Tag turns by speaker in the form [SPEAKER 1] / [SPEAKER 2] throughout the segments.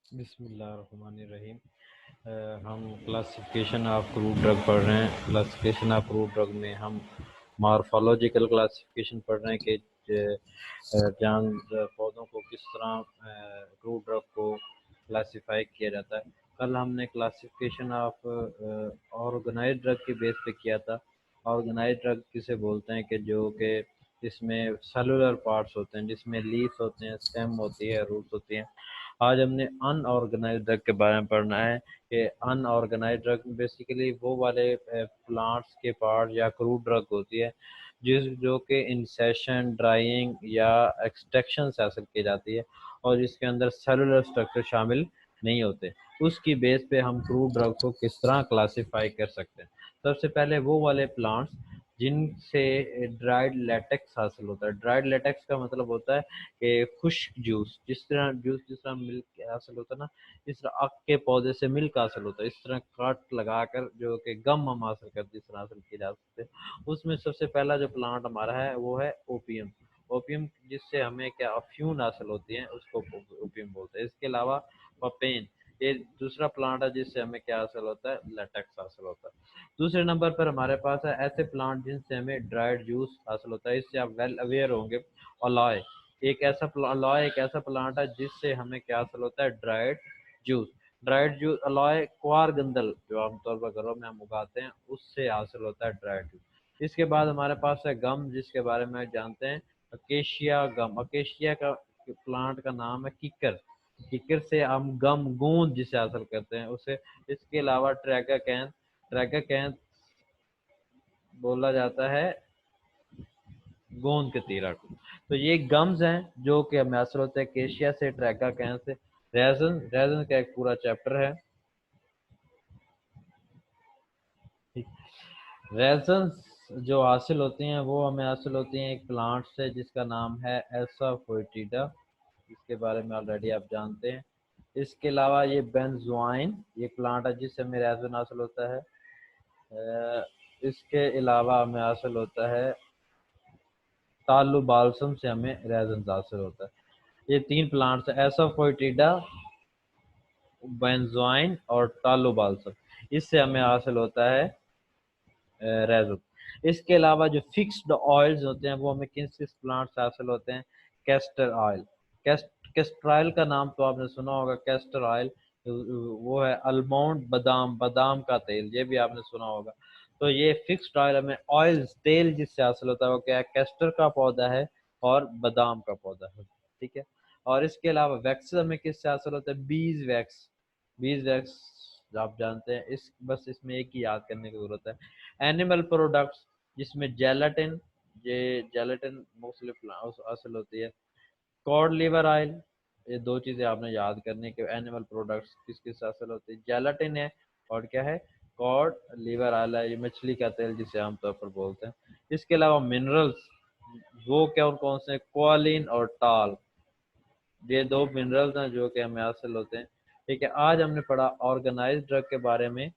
[SPEAKER 1] बिस्मिल्लाहिर्रहमानिर्रहीम। हम classification of crude drug पढ़ रहे हैं। क्लासिफिकेशन ऑफ क्रूड ड्रग में हम मॉर्फोलॉजिकल क्लासिफिकेशन पढ़ रहे हैं कि जान पौधों को किस तरह क्रूड ड्रग को क्लासिफाई किया जाता है। कल हमने क्लासिफिकेशन ऑफ ऑर्गेनाइज्ड ड्रग के बेस पे किया था। ऑर्गेनाइज्ड ड्रग किसे बोलते हैं कि जो कि जिसमें सेलुलर पार्ट्स होते हैं, जिसमें लीफ होते हैं, स्टेम होती है, रूट्स होती हैं। आज हमने अनऑर्गेनाइज्ड ड्रग के बारे में पढ़ना है कि अनऑर्गेनाइज्ड ड्रग बेसिकली वो वाले प्लांट्स के पार्ट या क्रूड ड्रग होती है जो कि इंसेशन, ड्राइंग या एक्सट्रैक्शन से हासिल की जाती है और जिसके अंदर सेलुलर स्ट्रक्चर शामिल नहीं होते। उसकी बेस पे हम क्रूड ड्रग को किस तरह क्लासिफाई कर सकते हैं। सबसे पहले वो वाले प्लांट्स जिनसे ड्राइड लेटेक्स हासिल होता है। ड्राइड लेटेक्स का मतलब होता है कि खुश्क जिस तरह मिल्क हासिल होता है ना, इस तरह आक के पौधे से मिल्क हासिल होता है। इस तरह कट लगाकर जो कि गम हम हासिल करते, इस तरह हासिल किए जा सकते हैं। उसमें सबसे पहला जो प्लांट हमारा है वो है ओपियम। ओपियम जिससे हमें क्या अफ्यून हासिल होती है, उसको ओपियम बोलते हैं। इसके अलावा पपेन, ये दूसरा प्लांट है जिससे हमें क्या हासिल होता है, लेटेक्स हासिल होता है। दूसरे नंबर पर हमारे पास है ऐसे प्लांट जिनसे हमें ड्राइड जूस हासिल होता है। इससे आप वेल अवेयर होंगे। अलाय अलाय एक ऐसा प्लांट है जिससे हमें क्या हासिल होता है, जूस ड्राइड जूस। अलाय क्वार गंदल जो आमतौर पर घरों में हम उगाते हैं, उससे हासिल होता है ड्राइड जूस। इसके बाद हमारे पास है गम, जिसके बारे में जानते हैं, अकेशिया गम। अकेशिया का प्लांट का नाम है किकर। किकर से हम गम गोंद जिसे हासिल करते हैं उसे। इसके अलावा ट्रैगा कैंथ बोला जाता है गोंद के तीरा को। तो ये गम्स हैं जो कि हमें हासिल होते हैं केशिया से, ट्रैगा कैंथ से। रेजन का एक पूरा चैप्टर है। रेजन्स जो हासिल होती हैं वो हमें हासिल होती हैं एक प्लांट से जिसका नाम है एसाफोइटिडा। इसके बारे में ऑलरेडी आप जानते हैं। इसके अलावा ये बेंजोइन ये प्लांट है जिससे हमें रेजन हासिल होता है। इसके अलावा हमें हासिल होता है तालु बालसम से हमें रेजन हासिल होता है। ये तीन प्लांट्स है, एसाफोइटिडा, बेंजोइन और तालु बालसम। इससे हमें हासिल होता है रेजन। इसके अलावा जो फिक्स्ड ऑयल्स होते हैं वो हमें किस किस प्लांट से हासिल होते हैं, कैस्टर ऑयल। कैस्टर ऑयल का नाम तो आपने सुना होगा। कैस्टर ऑयल वो है आलमंड, बादाम, बादाम का तेल, ये भी आपने सुना होगा। तो ये फिक्स्ड ऑयल हमें ऑयल्स तेल जिससे हासिल होता है वो क्या है, कैस्टर का पौधा है और बादाम का पौधा है। ठीक है। और इसके अलावा वैक्स हमें किससे हासिल होता है, बीज वैक्स। बीज वैक्स आप जानते हैं। इस बस इसमें एक ही याद करने की जरूरत है। एनिमल प्रोडक्ट्स जिसमें जेलाटिन, ये जेलाटिन मोस्टली हासिल होती है। कॉड लिवर ऑयल, ये दो चीजें आपने याद करने के। एनिमल प्रोडक्ट्स किस किस से हासिल होती है, जेलाटिन है और क्या है, कॉड लिवर ऑयल है। ये मछली का तेल जिसे आमतौर पर बोलते हैं। इसके अलावा मिनरल्स वो क्या कौन कौन से, कोलिन और टाल, ये दो मिनरल्स हैं जो कि हमें हासिल होते हैं। ठीक है। आज हमने पढ़ा ऑर्गेनाइज ड्रग के बारे में।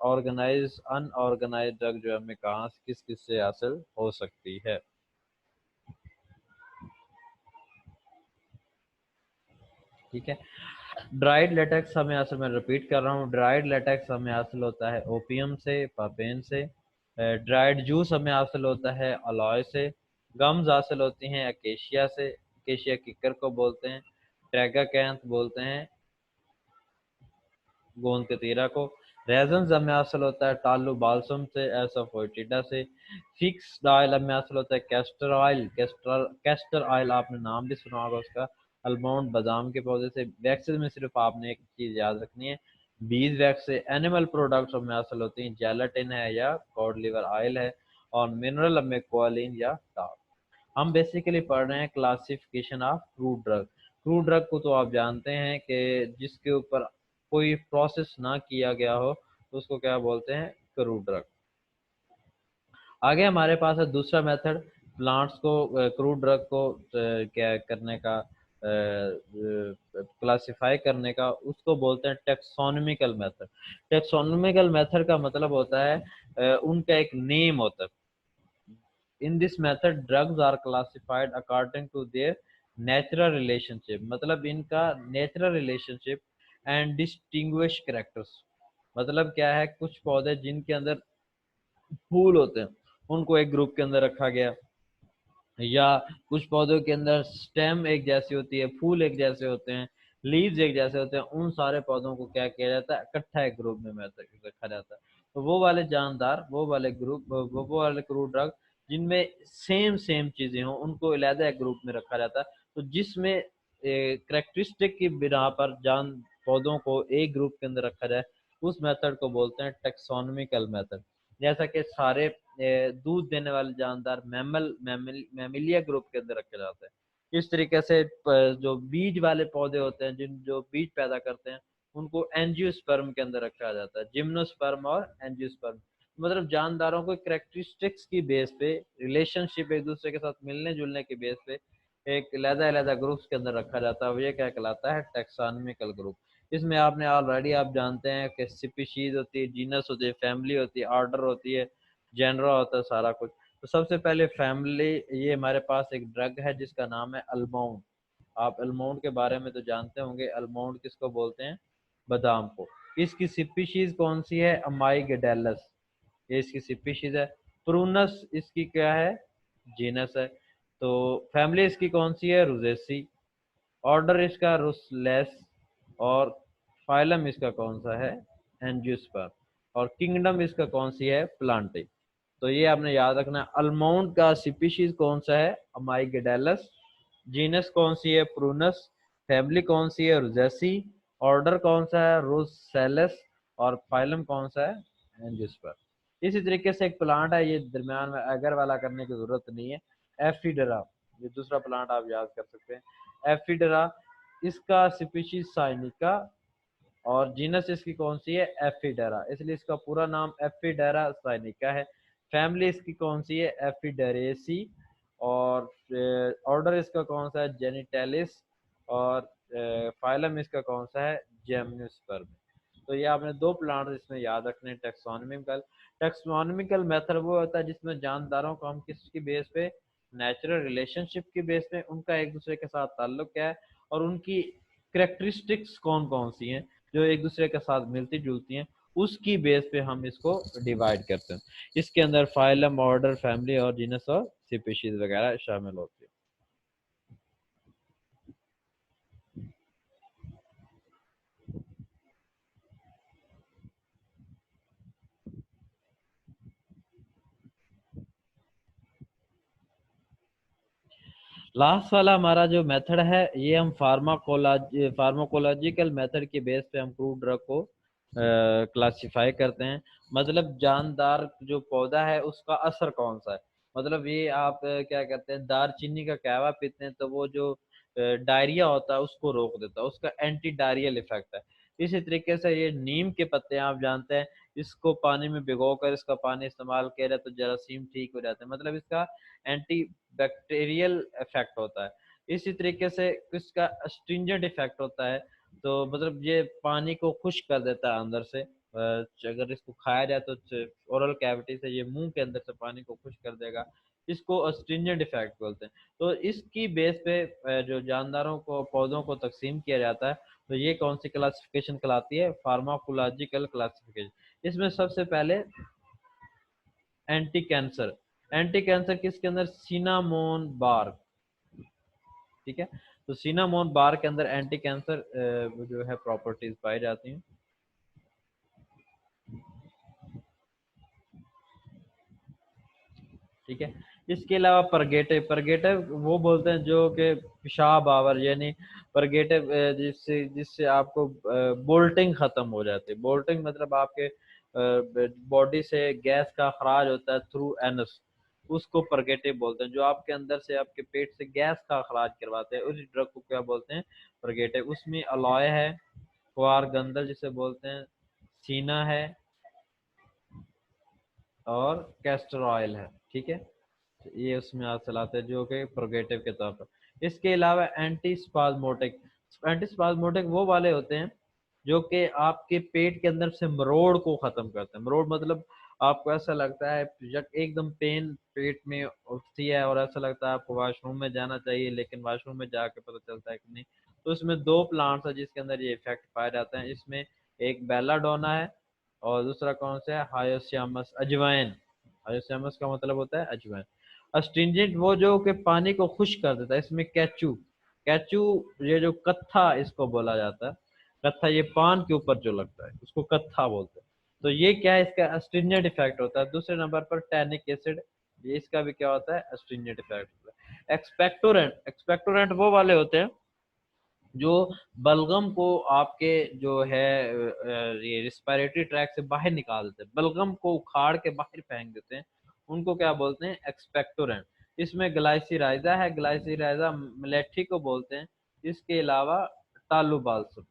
[SPEAKER 1] ऑर्गेनाइज अनऑर्गेनाइज ड्रग जो हमें कहाँ से किस किस से हासिल हो सकती है। ठीक है। ड्राइड लेटेक्स हमें हासिल, मैं रिपीट कर रहा हूँ, ड्राइड लेटेक्स हमें हासिल होता है ओपियम से, पापेन से। ड्राइड जूस हमें हासिल होता है अलॉय से। गम्स हासिल होती हैं अकेशिया से, अकेशिया किकर को बोलते हैं। ट्रैगा कैंथ बोलते हैं गोंद के तीरा को। रेजन हमें हासिल होता है टालू बालसम से, एसोफोइटिडा से। फिक्स्ड ऑयल हमें हासिल होता है कैस्टर ऑयल। कैस्टर ऑयल आपने नाम भी सुना होगा उसका, आलमंड बादाम के पौधे से। वैक्सेस में सिर्फ आपने एक चीज याद रखनी है, बीज वैक्स से। एनिमल प्रोडक्ट्स हमें हासिल होती हैं, जेलाटिन है या कॉड लिवर ऑयल है। और मिनरल हमें कोलिन या टार। हम बेसिकली पढ़ रहे हैं classification of crude drug. Crude drug को तो आप जानते हैं कि जिसके ऊपर कोई प्रोसेस ना किया गया हो तो उसको क्या बोलते हैं, क्रूड ड्रग। आगे हमारे पास है दूसरा मेथड प्लांट्स को क्रूड ड्रग को क्या करने का, क्लासिफाई करने का, उसको बोलते हैं टेक्सोनोमिकल मेथड। टेक्सोनोमिकल मेथड का मतलब होता है उनका एक नेम होता है। In this method, drugs are classified according to their natural relationship, मतलब इनका natural relationship and distinguish characters. मतलब क्या है, कुछ पौधे जिनके अंदर फूल होते हैं उनको एक ग्रुप के अंदर रखा गया, या कुछ पौधों के अंदर स्टेम एक जैसी होती है, फूल एक जैसे होते हैं, लीव्स एक जैसे होते हैं, उन सारे पौधों को क्या किया जाता है, इकट्ठा एक ग्रुप में रखा जाता है। तो वो वाले जानदार, वो वाले ग्रुप, वो वाले क्रूड ड्रग जिनमें सेम सेम चीजें हों, उनको अलहदा एक ग्रुप में रखा जाता है। तो जिसमें करेक्टरिस्टिक की बिना पर जान पौधों को एक ग्रुप के अंदर रखा जाए, उस मेथड को बोलते हैं टेक्सोनॉमिकल मेथड। जैसा कि सारे दूध देने वाले जानदार मैमिलिया ग्रुप के अंदर रखे जाते हैं, इस तरीके से जो बीज वाले पौधे होते हैं, जिन जो बीज पैदा करते हैं, उनको एंजियोस्पर्म के अंदर रखा जाता है, जिम्नोस्पर्म और एंजियोस्पर्म। मतलब जानदारों को करेक्टरिस्टिक्स की बेस पे, रिलेशनशिप एक दूसरे के साथ मिलने जुलने की बेस पे एक अलग-अलग ग्रुप्स के अंदर रखा जाता है। ये क्या कहलाता है, टैक्सोनॉमिकल ग्रुप। इसमें आपने ऑलरेडी आप जानते हैं कि स्पीशीज होती है, जीनस होती है, फैमिली होती है, ऑर्डर होती है, जेनरा होता है, सारा कुछ। तो सबसे पहले फैमिली, ये हमारे पास एक ड्रग है जिसका नाम है अल्मोंड। आप अल्मोंड के बारे में तो जानते होंगे, अल्मोंड किसको बोलते हैं, बादाम को। इसकी स्पीशीज कौन सी है, अमाईगेडेलस, ये इसकी स्पीशीज है। प्रूनस इसकी क्या है, जीनस है। तो फैमिली इसकी कौन सी है, रोजेसी। ऑर्डर इसका रुसलेस। और फाइलम इसका कौन सा है, एंजियोस्पर्म। और किंगडम इसका कौन सी है, प्लांटी। तो ये आपने याद रखना है। अल्मोंड का स्पीशीज कौन सा है, अमाईगेडेलस। जीनस कौन सी है, प्रूनस। फैमिली कौन सी है, रोजेसी। ऑर्डर कौन सा है, रोसेलस। और फाइलम कौन सा है, एंजियोस्पर्म। इसी तरीके से एक प्लांट है, ये दरम्यान में अगर वाला करने की जरूरत नहीं है, एफिडरा। ये दूसरा प्लांट आप याद कर सकते हैं, एफिडरा। इसका स्पीशीज साइनिका। और जीनस इसकी कौन सी है, एफिडेरा, इसलिए इसका पूरा नाम एफिडेरा साइनिका है। फैमिली इसकी कौन सी है, एफिडेरेसी। और ऑर्डर इसका कौन सा है, जेनिटेलिस। और फाइलम इसका कौन सा है, जेम्नोस्पर्म। तो ये आपने दो प्लांट इसमें याद रखने। टेक्सोनॉमिकल टेक्सोनॉमिकल मेथड वो होता है जिसमें जानदारों को हम किसकी बेस पे, नेचुरल रिलेशनशिप की बेस पे उनका एक दूसरे के साथ ताल्लुक क्या है, और उनकी करेक्टरिस्टिक्स कौन कौन सी हैं जो एक दूसरे के साथ मिलती जुलती हैं, उसकी बेस पे हम इसको डिवाइड करते हैं। इसके अंदर फाइलम, ऑर्डर, फैमिली और जीनस और स्पीशीज वगैरह शामिल होती है। लास्ट वाला हमारा जो मेथड है, ये हम फार्माकोलॉजिकल मेथड के बेस पे हम क्रूड ड्रग को क्लासिफाई करते हैं। मतलब जानदार जो पौधा है उसका असर कौन सा है। मतलब ये आप क्या कहते हैं, दारचीनी का कहवा पीते हैं तो वो जो डायरिया होता है उसको रोक देता है, उसका एंटी डायरियल इफेक्ट है। इसी तरीके से ये नीम के पत्ते आप जानते हैं, इसको पानी में भिगोकर इसका पानी इस्तेमाल किया जाए तो जरासीम ठीक हो जाते हैं, मतलब इसका एंटी बैक्टीरियल इफेक्ट होता है। इसी तरीके से इसका स्ट्रिंजेंट इफेक्ट होता है, तो मतलब ये पानी को खुश्क कर देता है अंदर से। अगर इसको खाया जाए तो ओरल कैविटी से ये मुंह के अंदर से पानी को खुश्क कर देगा, इसको अस्ट्रिंजेंट इफेक्ट बोलते हैं। तो इसकी बेस पे जो जानदारों को, पौधों को तकसीम किया जाता है। तो ये कौन सी क्लासिफिकेशन कहलाती है, फार्माकोलॉजिकल क्लासिफिकेशन। इसमें सबसे पहले एंटी कैंसर। एंटी कैंसर किसके अंदर, सिनामोन बार्क। ठीक है, तो सिनामोन बार्क के अंदर एंटी कैंसर जो है प्रॉपर्टीज पाई जाती हैं। ठीक है, इसके अलावा परगेटिव। परगेटिव वो बोलते हैं जो कि पेशाब आवर, यानी परगेटिव जिससे जिससे आपको बोल्टिंग खत्म हो जाती है। बोल्टिंग मतलब आपके बॉडी से गैस का अखराज होता है थ्रू एनस, उसको परगेटिव बोलते हैं। जो आपके अंदर से, आपके पेट से गैस का अखराज करवाते हैं, उस ड्रग को क्या बोलते हैं, परगेटिव। उसमें अलॉय है, क्वार गंदल जिसे बोलते हैं, सीना है, और कैस्टर ऑयल है। ठीक है, ये उसमें आप चलाते हैं जो कि प्रोगेटिव के तौर पर। इसके अलावा एंटी स्पाज्मोटिक। एंटी स्पाज्मोटिक वो वाले होते हैं जो कि आपके पेट के अंदर से मरोड़ को खत्म करते हैं। मरोड़ मतलब आपको ऐसा लगता है जब एकदम पेन पेट में उठती है और ऐसा लगता है आपको वॉशरूम में जाना चाहिए, लेकिन वॉशरूम में जाके पता चलता है कि नहीं। तो इसमें दो प्लांट्स है जिसके अंदर ये इफेक्ट पाए जाते हैं। इसमें एक बेलाडोना है और दूसरा कौन सा है, हायोसियामस अजवाइन। हायोसियामस का मतलब होता है अजवाइन। अस्ट्रिंजेंट वो जो कि पानी को खुश कर देता है, इसमें कैचू। कैचू ये जो कत्था इसको बोला जाता है। कत्था ये पान के ऊपर जो लगता है उसको कत्था बोलते हैं। तो ये क्या है, इसका अस्ट्रिंजेंट इफेक्ट होता है। दूसरे नंबर पर टैनिक एसिड, ये इसका भी क्या होता है, अस्ट्रिंजेंट इफेक्ट होता है। एक्सपेक्टोरेंट, एक्सपेक्टोरेंट वो वाले होते हैं जो बलगम को आपके जो है ये रिस्पायरेटरी ट्रैक से बाहर निकाल देते हैं, बलगम को उखाड़ के बाहर फेंक देते हैं, उनको क्या बोलते हैं, एक्सपेक्टोरेंट। इसमें ग्लाइसिराइजा है, ग्लाइसिराइजा मिलेठी को बोलते हैं। इसके अलावा टालुबाल्सम,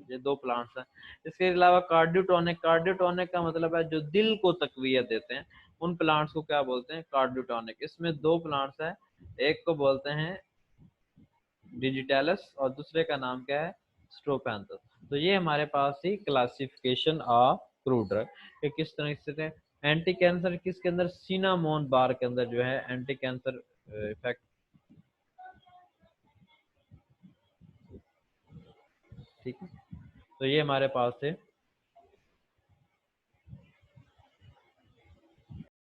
[SPEAKER 1] ये दो प्लांट्स हैं। इसके अलावा कार्डियोटोनिक, कार्डियोटोनिक का मतलब है जो दिल को तकवीयत देते हैं, उन प्लांट्स को क्या बोलते हैं, कार्डियोटोनिक। इसमें दो प्लांट्स हैं, एक को बोलते हैं डिजिटैलस और दूसरे का नाम क्या है, स्ट्रोपैंथस। तो ये हमारे पास ही क्लासिफिकेशन ऑफ क्रूड ड्रग कि किस तरह से एंटी कैंसर किसके अंदर, सिनामोन बार के अंदर जो है एंटी कैंसर इफेक्ट। ठीक है, तो ये हमारे पास है